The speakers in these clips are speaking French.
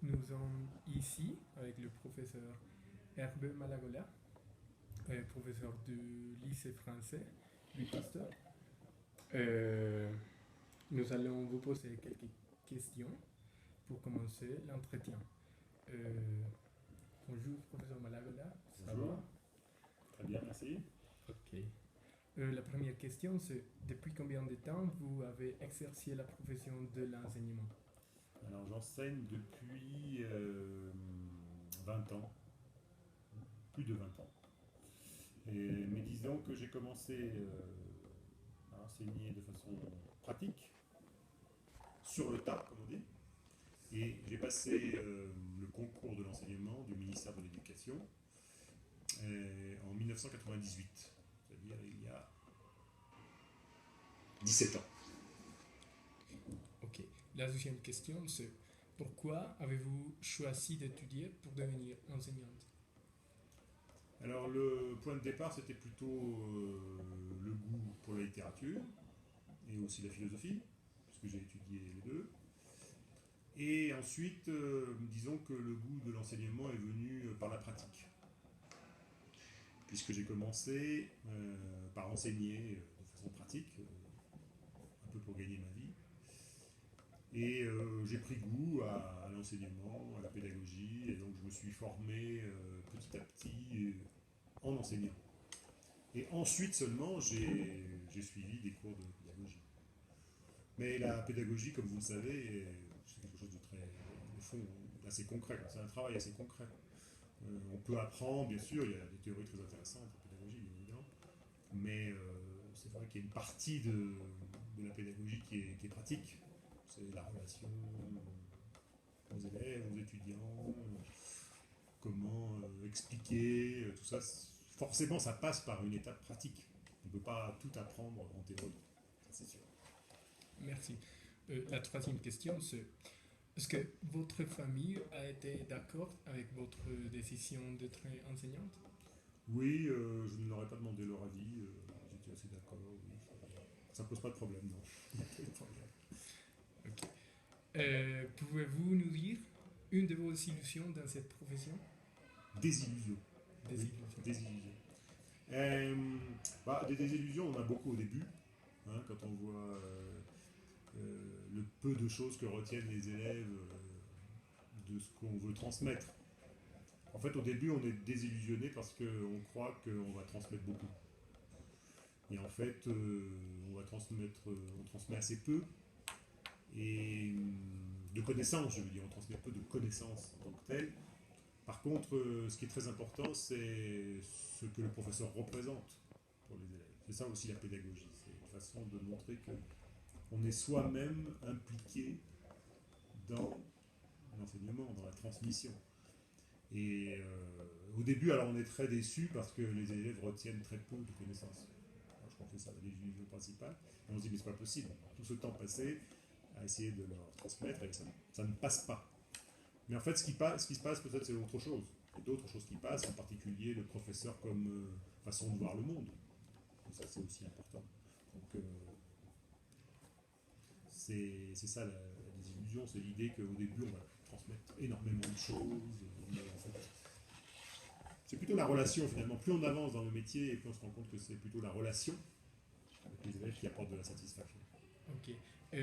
nous sommes ici avec le professeur Herbe Malagola, professeur du lycée français Louis Pasteur. Euh, Nous allons vous poser quelques questions pour commencer l'entretien. Euh, Bonjour, professeur Malagola, ça Bonjour, va? très bien, merci. Ok. La première question, c'est depuis combien de temps vous avez exercé la profession de l'enseignement? Alors j'enseigne depuis 20 ans, plus de 20 ans. Mais disons que j'ai commencé à enseigner de façon pratique, sur le tas, comme on dit. Et j'ai passé le concours de l'enseignement du ministère de l'Éducation en 1998, c'est-à-dire il y a 17 ans. Ok. La deuxième question, c'est pourquoi avez-vous choisi d'étudier pour devenir enseignante? Alors le point de départ, c'était plutôt le goût pour la littérature et aussi la philosophie, puisque j'ai étudié les deux. Et ensuite, disons que le goût de l'enseignement est venu par la pratique, puisque j'ai commencé par enseigner de façon pratique, un peu pour gagner ma vie. Et j'ai pris goût à l'enseignement, à la pédagogie, et donc je me suis formé petit à petit en enseignant. Et ensuite seulement, j'ai suivi des cours de pédagogie. Mais la pédagogie, comme vous le savez, c'est quelque chose de très, au fond, assez concret. C'est un travail assez concret. On peut apprendre, bien sûr, il y a des théories très intéressantes en pédagogie, bien évidemment. Mais c'est vrai qu'il y a une partie de la pédagogie qui est pratique. C'est la relation aux élèves, aux étudiants, comment expliquer, tout ça. Forcément, ça passe par une étape pratique. On ne peut pas tout apprendre en théorie, ça c'est sûr. Merci. La troisième question, c'est est-ce que votre famille a été d'accord avec votre décision d'être enseignante? Oui, je ne leur ai pas demandé leur avis, j'étais assez d'accord, oui. Ça pose pas de problème, non. Il n'y a pas de problème. Ok. Pouvez-vous nous dire une de vos illusions dans cette profession? Désillusion. Des Oui, illusions. désillusion. Euh, des désillusions, on en a beaucoup au début, hein, quand on voit le peu de choses que retiennent les élèves de ce qu'on veut transmettre. En fait, au début, on est désillusionné parce qu'on croit qu'on va transmettre beaucoup. Et en fait, on transmet assez peu. Et de connaissances, je veux dire, on transmet peu de connaissances en tant que telles. Par contre, ce qui est très important, c'est ce que le professeur représente pour les élèves. C'est ça aussi la pédagogie. C'est une façon de montrer qu'on est soi-même impliqué dans l'enseignement, dans la transmission. Et au début, alors on est très déçu parce que les élèves retiennent très peu de connaissances. Alors, je crois que c'est ça la désillusion principale. Et on se dit, mais c'est pas possible. Tout ce temps passé à essayer de leur transmettre, et ça ne passe pas. Mais en fait, ce qui se passe peut-être, c'est autre chose. Il y a d'autres choses qui passent, en particulier le professeur comme façon de voir le monde. Et ça, c'est aussi important. Donc, c'est ça la désillusion, c'est l'idée qu'au début, on va transmettre énormément de choses. Mais en fait, c'est plutôt la relation finalement. Plus on avance dans le métier, et plus on se rend compte que c'est plutôt la relation avec les élèves qui apporte de la satisfaction. Ok.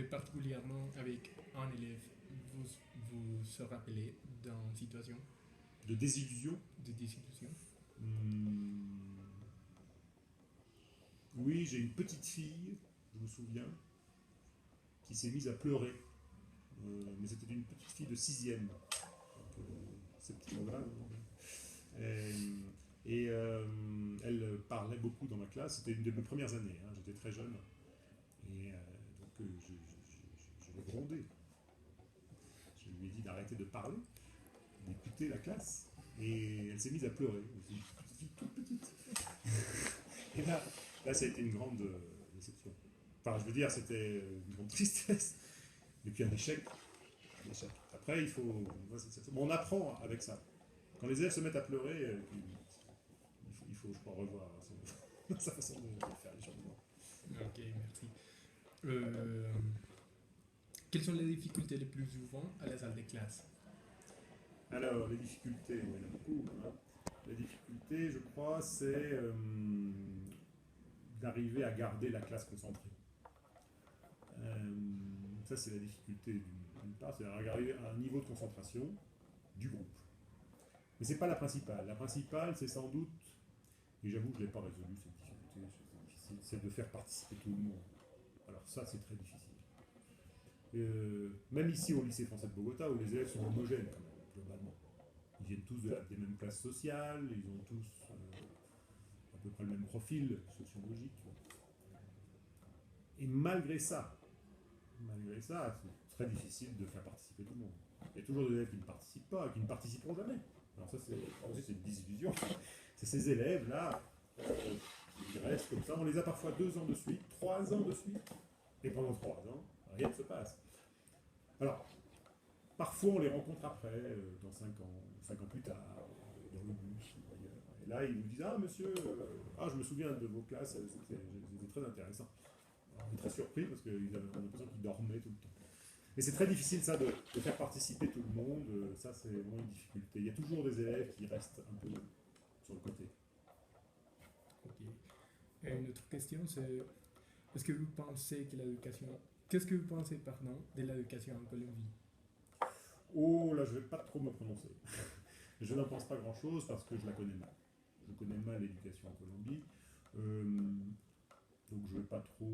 Particulièrement avec un élève, vous vous se rappelez d'une situation De désillusion, de désillusion? hmm, oui, j'ai une petite fille, je me souviens, qui s'est mise à pleurer. Mais c'était une petite fille de sixième. Donc, c'est pas grave. Euh, Elle parlait beaucoup dans ma classe. C'était une de mes premières années. Hein, j'étais très jeune. Et donc, je l'ai grondé. Je lui ai dit d'arrêter de parler, d'écouter la classe. Et elle s'est mise à pleurer. C'est une petite fille toute petite. Et là, ça a été une grande déception. Enfin, je veux dire, c'était une grande tristesse. Et puis un échec. Un échec. Après, il faut. Bon, on apprend avec ça. Quand les élèves se mettent à pleurer, je crois, revoir sa façon de faire les choses. Ok, merci. Euh, Quelles sont les difficultés les plus souvent à la salle de classe? Alors, les difficultés, il y en a beaucoup, hein. La difficulté, je crois, c'est d'arriver à garder la classe concentrée. Ça, c'est la difficulté d'une part, c'est d'arriver à un niveau de concentration du groupe. Mais ce n'est pas la principale. La principale, c'est sans doute, et j'avoue que je ne l'ai pas résolu cette difficulté, c'est de faire participer tout le monde. Alors ça, c'est très difficile. Même ici au lycée français de Bogota, où les élèves sont homogènes quand même, globalement. Ils viennent tous des mêmes classes sociales, ils ont tous à peu près le même profil sociologique. Et malgré ça, c'est très difficile de faire participer tout le monde. Il y a toujours des élèves qui ne participent pas, qui ne participeront jamais. Alors ça, c'est une désillusion. C'est ces élèves-là qui restent comme ça. On les a parfois 2 ans de suite, 3 ans de suite, et pendant 3 ans, rien ne se passe. Alors, parfois on les rencontre après, dans 5 ans plus tard, dans le bus ou ailleurs. Et là, ils nous disent: Ah, monsieur, je me souviens de vos classes, c'était très intéressant. Alors, on est très surpris parce qu'on a l'impression qu'ils dormaient tout le temps. Mais c'est très difficile, ça, de faire participer tout le monde. Ça, c'est vraiment une difficulté. Il y a toujours des élèves qui restent un peu sur le côté. Ok. Et une autre question, c'est est-ce que vous pensez que l'éducation. Qu'est-ce que vous pensez, pardon, de l'éducation en Colombie? Oh, là, je ne vais pas trop me prononcer. Je n'en pense pas grand-chose parce que je la connais mal. Je connais mal l'éducation en Colombie. Donc je ne vais pas trop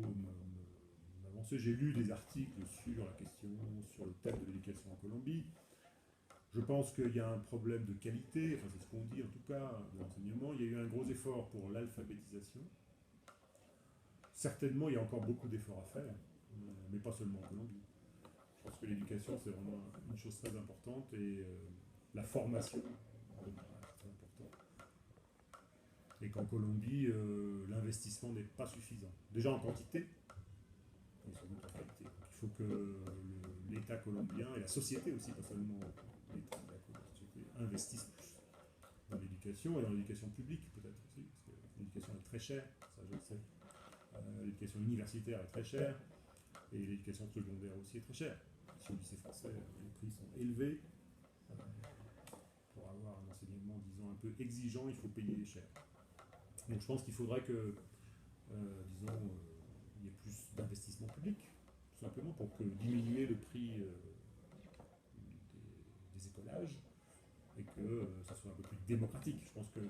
m'avancer. J'ai lu des articles sur la question, sur le thème de l'éducation en Colombie. Je pense qu'il y a un problème de qualité, enfin c'est ce qu'on dit en tout cas, de l'enseignement. Il y a eu un gros effort pour l'alphabétisation. Certainement, il y a encore beaucoup d'efforts à faire, mais pas seulement en Colombie. Je pense que l'éducation, c'est vraiment une chose très importante et la formation, c'est très important. Et qu'en Colombie, l'investissement n'est pas suffisant. Déjà en quantité, mais sans doute en qualité. Il faut que l'État colombien et la société aussi, pas seulement l'État, la société, investissent plus dans l'éducation et dans l'éducation publique peut-être aussi, parce que l'éducation est très chère, ça je le sais. L'éducation universitaire est très chère et l'éducation secondaire aussi est très chère. Ici au lycée français, les prix sont élevés. Pour avoir un enseignement, disons, un peu exigeant, il faut payer cher. Donc je pense qu'il faudrait que, il y ait plus d'investissement public, tout simplement, pour diminuer le prix des écolages et que ça soit un peu plus démocratique. Je pense que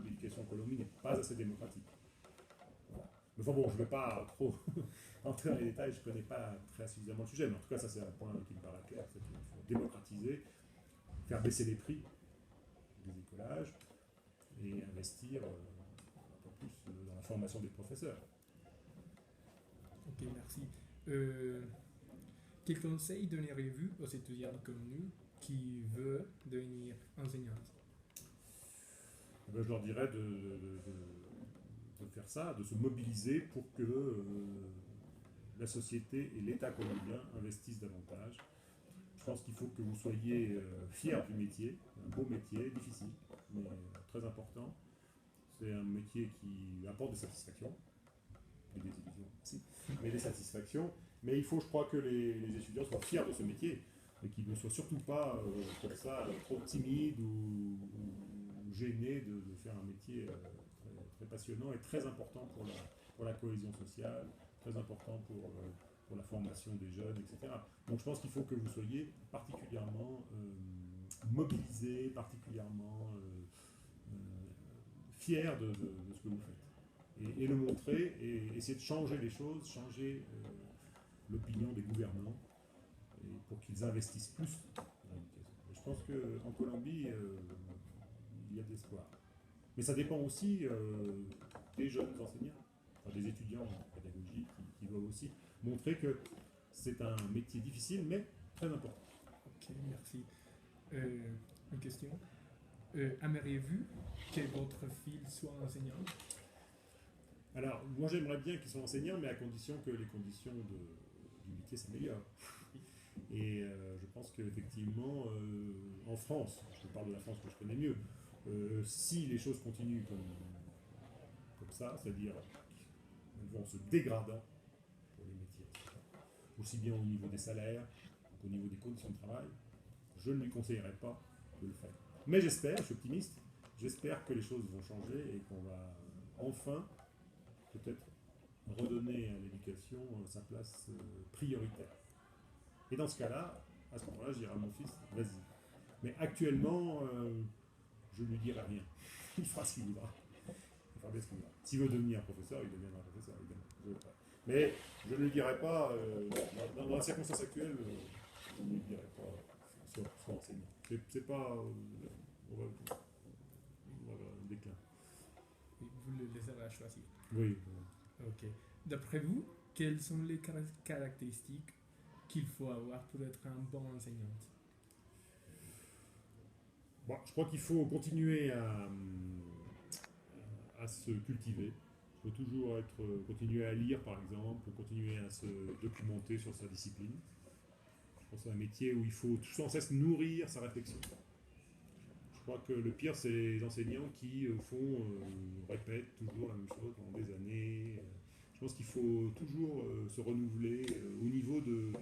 l'éducation en Colombie n'est pas assez démocratique. Voilà. Mais enfin bon, je ne vais pas trop entrer dans les détails, je ne connais pas très suffisamment le sujet, mais en tout cas, ça c'est un point qui me paraît clair, c'est qu'il faut démocratiser, faire baisser les prix des écolages et investir un peu plus dans la formation des professeurs. Ok, merci. Quel conseil donneriez-vous aux étudiants comme nous qui veulent devenir enseignants? Je leur dirais de faire ça, de se mobiliser pour que la société et l'État colombien investissent davantage. Je pense qu'il faut que vous soyez fiers du métier, un beau métier, difficile, mais très important. C'est un métier qui apporte des satisfactions, et des illusions aussi, mais des satisfactions. Mais il faut, je crois, que les étudiants soient fiers de ce métier et qu'ils ne soient surtout pas comme ça trop timides ou gênés de faire un métier très, très passionnant et très important pour la cohésion sociale, très important pour la formation des jeunes, etc. Donc je pense qu'il faut que vous soyez particulièrement mobilisés, particulièrement fiers de ce que vous faites. Et le montrer, et essayer de changer les choses, changer l'opinion des gouvernants, et pour qu'ils investissent plus dans l'éducation. Je pense qu'en Colombie, il y a de l'espoir. Mais ça dépend aussi des jeunes enseignants, enfin des étudiants en pédagogie qui doivent aussi montrer que c'est un métier difficile, mais très important. Ok, merci. Une question. Aimeriez-vous que votre fille soit enseignante? Alors, moi j'aimerais bien qu'ils soient enseignants, mais à condition que les conditions du métier s'améliorent. Et je pense qu'effectivement, en France, je parle de la France que je connais mieux, si les choses continuent comme ça, c'est-à-dire qu'elles vont se dégradant pour les métiers, aussi bien au niveau des salaires qu'au niveau des conditions de travail, je ne lui conseillerais pas de le faire. Mais j'espère, je suis optimiste, j'espère que les choses vont changer et qu'on va enfin, peut-être, redonner à l'éducation sa place prioritaire. Et dans ce cas-là, à ce moment-là, je dirai à mon fils, vas-y. Mais actuellement, je ne lui dirai rien. Il fera ce qu'il voudra. Il fera bien ce qu'il voudra. S'il veut devenir professeur, il deviendra professeur, évidemment. Mais je ne lui dirai pas, dans la circonstance actuelle, je ne lui dirai pas soit enseignant. C'est pas. On va un déclin. Oui, vous le laisserez choisir. Oui. Ok. D'après vous, quelles sont les caractéristiques qu'il faut avoir pour être un bon enseignant? Bon, je crois qu'il faut continuer à se cultiver. Il faut toujours continuer à lire, par exemple, continuer à se documenter sur sa discipline. Je pense que c'est un métier où il faut sans cesse nourrir sa réflexion. Je crois que le pire, c'est les enseignants qui, au fond, répètent toujours la même chose pendant des années. Je pense qu'il faut toujours se renouveler au niveau de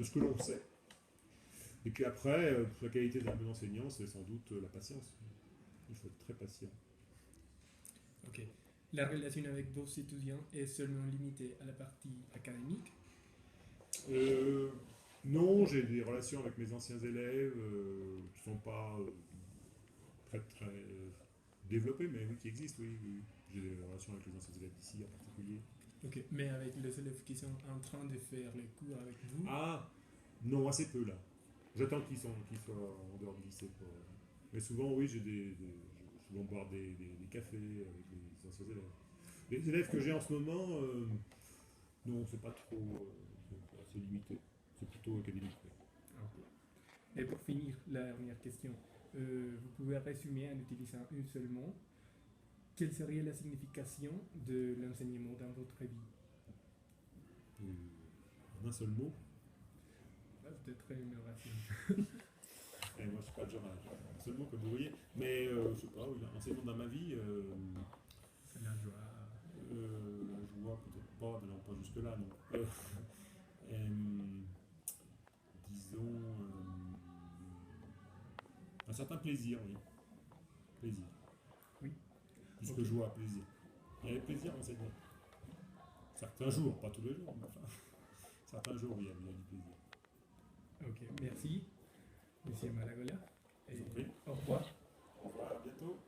ce que l'on sait. Et puis après, la qualité d'un bon enseignant, c'est sans doute la patience. Il faut être très patient. Ok. La relation avec vos étudiants est seulement limitée à la partie académique? Non, j'ai des relations avec mes anciens élèves qui ne sont pas très développées, mais oui, qui existent, oui, oui. J'ai des relations avec les anciens élèves d'ici en particulier. Ok, mais avec les élèves qui sont en train de faire les cours avec vous? Ah, non, assez peu là. J'attends qu'ils soient en dehors du lycée. Mais souvent, oui, je vais boire des cafés avec les anciens élèves. Les élèves que j'ai en ce moment, non, c'est pas trop. C'est assez limité. C'est plutôt académique. Ouais. Ok. Et pour finir, la dernière question. Vous pouvez résumer en utilisant un seul mot. Quelle serait la signification de l'enseignement dans votre vie? En un seul mot. Là, peut-être une oration. Et moi, je suis pas de genre un seul mot, comme vous voyez. Mais je sais pas, l'enseignement dans ma vie. C'est la joie. La joie, peut-être pas, mais non, pas jusque-là, non. Disons. Un certain plaisir, oui. Plaisir. Oui. Plus Ok. que joie, plaisir. Il y avait plaisir à enseigner. Certains jours, pas tous les jours, mais enfin. Certains jours, il y a du plaisir. Ok, merci, Monsieur Malagola. Et Je vous en prie. au revoir. Au revoir, à bientôt.